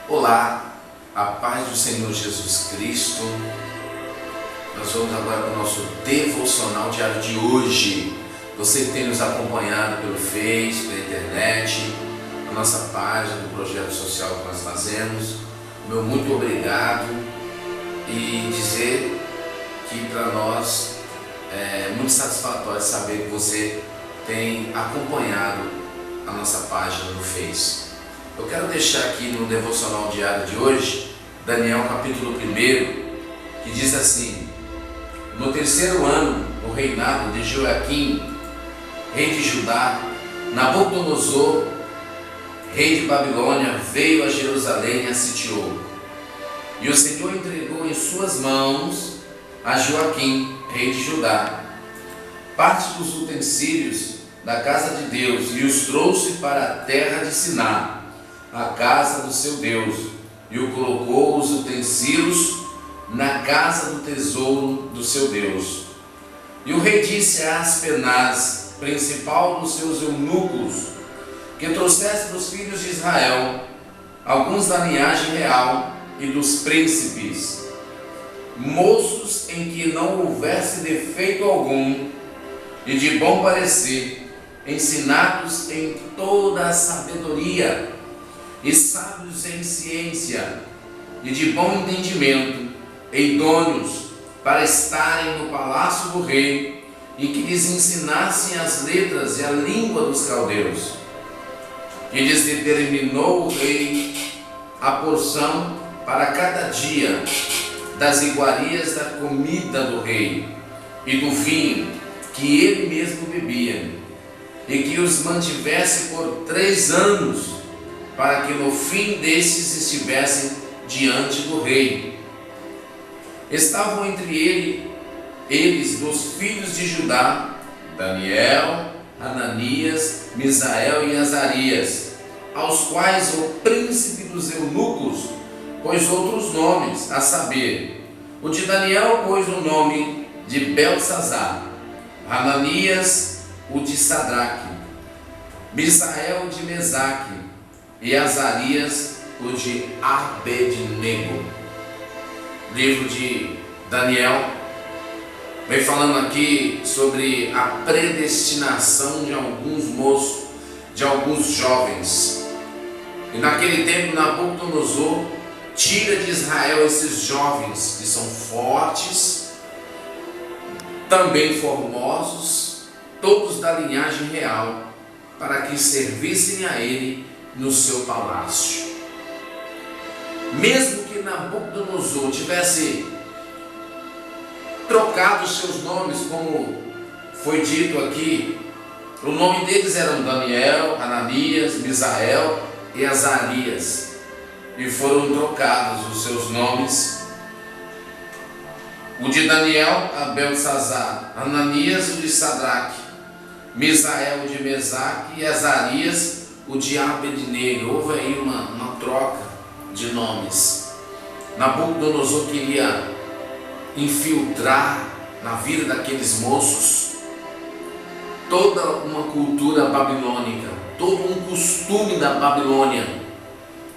Olá, a paz do Senhor Jesus Cristo. Nós vamos agora para o nosso devocional diário de hoje. Você que tem nos acompanhado pelo Face, pela internet, a nossa página do projeto social que nós fazemos, meu muito obrigado, e dizer que para nós é muito satisfatório saber que você tem acompanhado a nossa página no Face. Eu quero deixar aqui no devocional diário de hoje, Daniel capítulo 1, que diz assim: no terceiro ano, no reinado de Joaquim, rei de Judá, Nabucodonosor, rei de Babilônia, veio a Jerusalém e a sitiou. E o Senhor entregou em suas mãos a Joaquim, rei de Judá, parte dos utensílios da casa de Deus, e os trouxe para a terra de Siná, a casa do seu Deus, e o colocou os utensílios na casa do tesouro do seu Deus. E o rei disse a Aspenaz, principal dos seus eunucos, que trouxesse dos filhos de Israel alguns da linhagem real e dos príncipes, moços em que não houvesse defeito algum, e de bom parecer, ensinados em toda a sabedoria, e sábios em ciência, e de bom entendimento, e idôneos para estarem no palácio do rei, e que lhes ensinassem as letras e a língua dos caldeus. E lhes determinou o rei a porção para cada dia das iguarias da comida do rei e do vinho que ele mesmo bebia, e que os mantivesse por 3 anos, para que no fim destes estivessem diante do rei. Estavam entre eles dos filhos de Judá, Daniel, Ananias, Misael e Azarias, aos quais o príncipe dos eunucos pôs outros nomes, a saber, o de Daniel pôs o nome de Beltsazar, Ananias o de Sadraque, Misael o de Mesaque, e Azarias o de Abednego. Livro de Daniel vem falando aqui sobre a predestinação de alguns moços, de alguns jovens. E naquele tempo Nabucodonosor tira de Israel esses jovens que são fortes, também formosos, todos da linhagem real, para que servissem a ele no seu palácio. Mesmo que Nabucodonosor tivesse trocado os seus nomes, como foi dito aqui, o nome deles eram Daniel, Ananias, Misael e Azarias, e foram trocados os seus nomes. O de Daniel, a Beltsazar, Ananias, o de Sadraque, Misael, o de Mesaque, e Azarias, o de Abednego. Houve aí uma troca de nomes. Nabucodonosor queria infiltrar na vida daqueles moços toda uma cultura babilônica, todo um costume da Babilônia.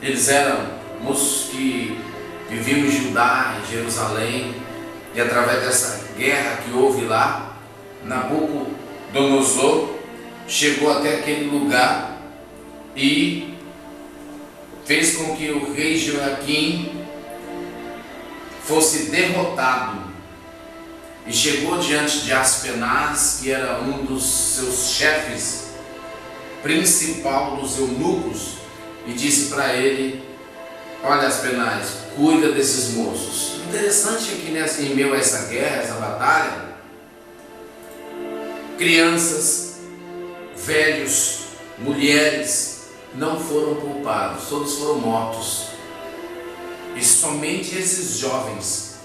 Eles eram moços que viviam em Judá, em Jerusalém, e através dessa guerra que houve lá, Nabucodonosor chegou até aquele lugar e fez com que o rei Joaquim fosse derrotado, e chegou diante de Aspenaz, que era um dos seus chefes, principal dos eunucos, e disse para ele: olha, Aspenaz, cuida desses moços. Interessante que em meio a essa guerra, essa batalha, crianças, velhos, mulheres não foram poupados, todos foram mortos, e somente esses jovens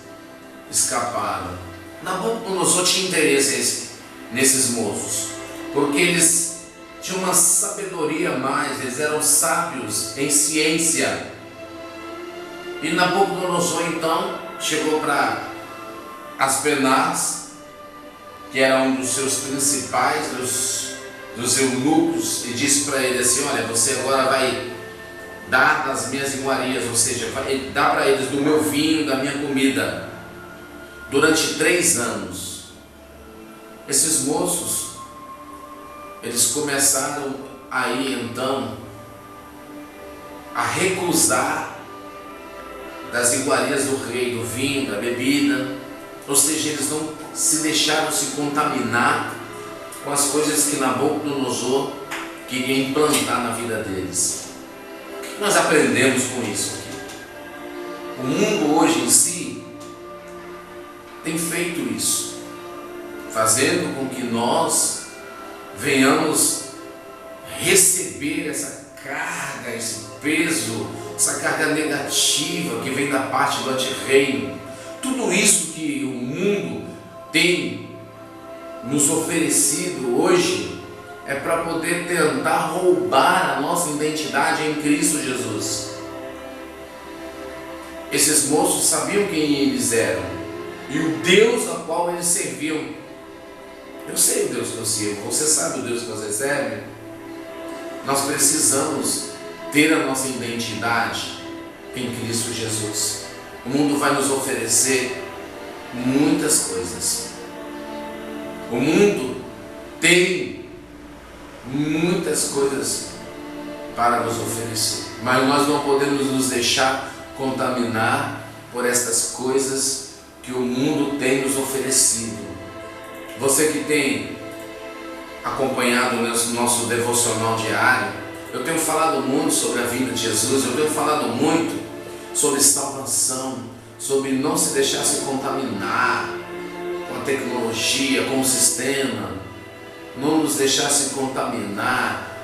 escaparam. Nabucodonosor tinha interesse nesses moços, porque eles tinham uma sabedoria a mais, eles eram sábios em ciência. E Nabucodonosor então chegou para Aspenaz, que era um dos seus principais, dos eunucos, e disse para ele assim: olha, você agora dá das minhas iguarias, ou seja, dá para eles do meu vinho, da minha comida, durante 3 anos. Esses moços, eles começaram aí então a recusar das iguarias do rei, do vinho, da bebida, ou seja, eles não se deixaram se contaminar com as coisas que Nabucodonosor queria implantar na vida deles. O que nós aprendemos com isso aqui? O mundo hoje em si tem feito isso, fazendo com que nós venhamos receber essa carga, esse peso, essa carga negativa que vem da parte do antirreino. Tudo isso que o mundo tem nos oferecido hoje é para poder tentar roubar a nossa identidade em Cristo Jesus. Esses moços sabiam quem eles eram e o Deus a qual eles serviam. Eu sei o Deus que eu sirvo, você sabe o Deus que você serve? Nós precisamos ter a nossa identidade em Cristo Jesus. O mundo vai nos oferecer muitas coisas. O mundo tem muitas coisas para nos oferecer, mas nós não podemos nos deixar contaminar por estas coisas que o mundo tem nos oferecido. Você que tem acompanhado o nosso devocional diário, eu tenho falado muito sobre a vinda de Jesus, eu tenho falado muito sobre salvação, sobre não se deixar se contaminar com a tecnologia, com o sistema, não nos deixar se contaminar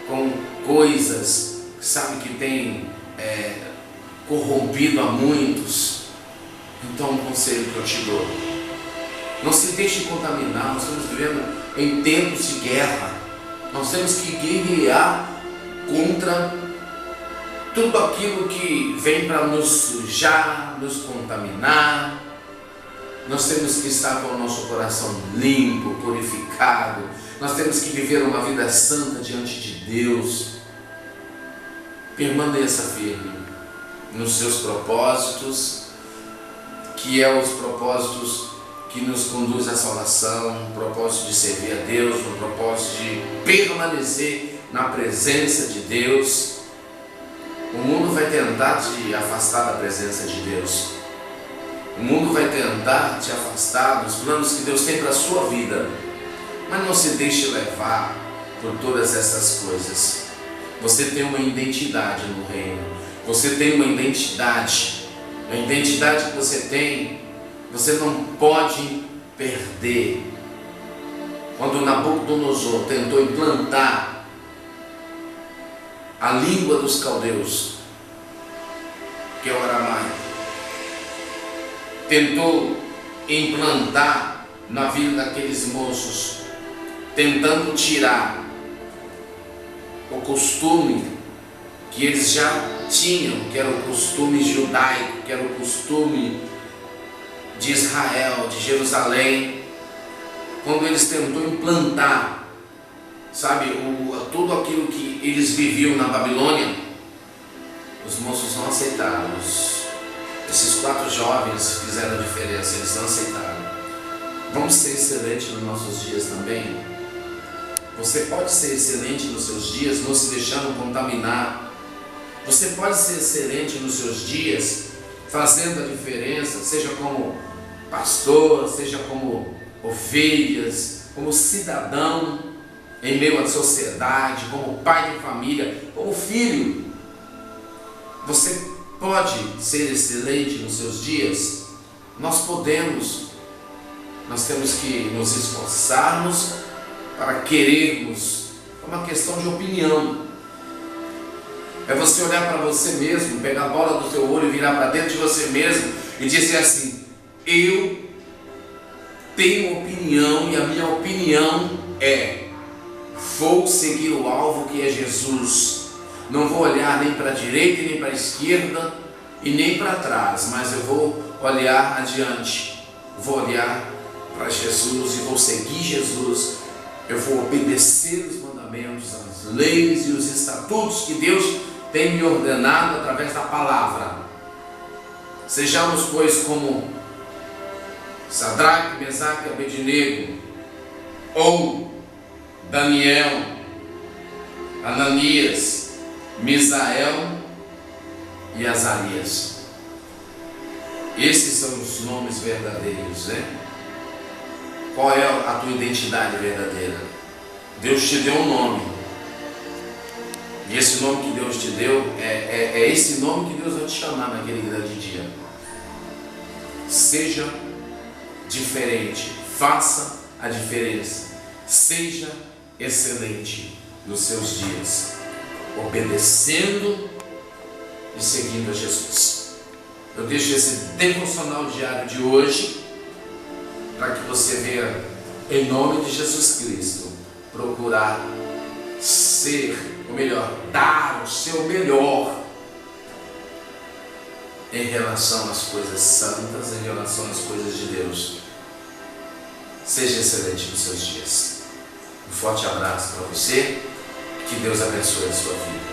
com coisas, sabe, que tem corrompido a muitos. Então, um conselho que eu te dou: não se deixe contaminar. Nós estamos vivendo em tempos de guerra, nós temos que guerrear contra tudo aquilo que vem para nos sujar, nos contaminar. Nós temos que estar com o nosso coração limpo, purificado. Nós temos que viver uma vida santa diante de Deus. Permaneça firme nos seus propósitos, que é os propósitos que nos conduz à salvação, o propósito de servir a Deus, o propósito de permanecer na presença de Deus. O mundo vai tentar te afastar da presença de Deus. O mundo vai tentar te afastar dos planos que Deus tem para a sua vida. Mas não se deixe levar por todas essas coisas. Você tem uma identidade no reino. Você tem uma identidade. A identidade que você tem, você não pode perder. Quando Nabucodonosor tentou implantar a língua dos caldeus, que é o aramaico, tentou implantar na vida daqueles moços, tentando tirar o costume que eles já tinham, que era o costume judaico, que era o costume de Israel, de Jerusalém. Quando eles tentou implantar, sabe, tudo aquilo que eles viviam na Babilônia, os moços não aceitaram. Esses 4 jovens fizeram a diferença, eles não aceitaram. Vamos ser excelentes nos nossos dias também. Você pode ser excelente nos seus dias, não se deixando contaminar. Você pode ser excelente nos seus dias, fazendo a diferença, seja como pastor, seja como ovelhas, como cidadão em meio à sociedade, como pai de família, como filho. Você pode ser excelente nos seus dias. Nós podemos. Nós temos que nos esforçarmos para querermos. É uma questão de opinião. É você olhar para você mesmo, pegar a bola do seu olho e virar para dentro de você mesmo e dizer assim: eu tenho opinião, e a minha opinião é: vou seguir o alvo que é Jesus. Não vou olhar nem para a direita, nem para a esquerda e nem para trás, mas eu vou olhar adiante. Vou olhar para Jesus e vou seguir Jesus. Eu vou obedecer os mandamentos, as leis e os estatutos que Deus tem me ordenado através da palavra. Sejamos, pois, como Sadraque, Mesaque e Abednego, ou Daniel, Ananias, Misael e Azarias. Esses são os nomes verdadeiros, né? Qual é a tua identidade verdadeira? Deus te deu um nome. E esse nome que Deus te deu é esse nome que Deus vai te chamar naquele grande dia. Seja diferente, faça a diferença, seja excelente nos seus dias, obedecendo e seguindo a Jesus. Eu deixo esse devocional diário de hoje para que você venha, em nome de Jesus Cristo, procurar ser, ou melhor, dar o seu melhor em relação às coisas santas, em relação às coisas de Deus. Seja excelente nos seus dias. Um forte abraço para você, que Deus abençoe a sua vida.